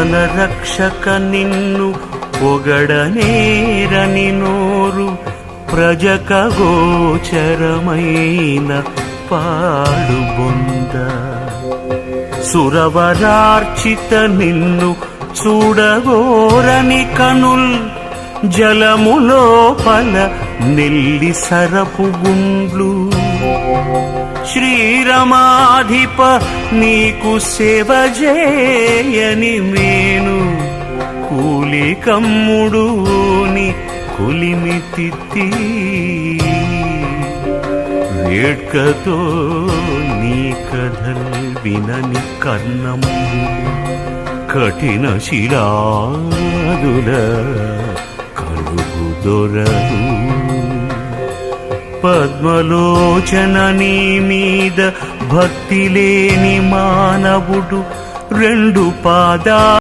వనరక్షక నిన్ను పొగడనేరని నోరు ప్రజక గోచరమైన పాడుబొంద సురవరార్చిత నిన్ను చూడగోరని కనుల్ జలములోపల నెల్లి సరపు గుండ్లు శ్రీరమాధిప నీకు సేవ చేయని మేను కూలి కమ్ముడుని కొలిమితిత్తి వేడ్కతో నీ కథల్ వినని కర్ణము కఠిన శిలాదుల కలుగు దొరదు పద్మలోచన నీ మీద భక్తి లేని మానవుడు రెండు పాదా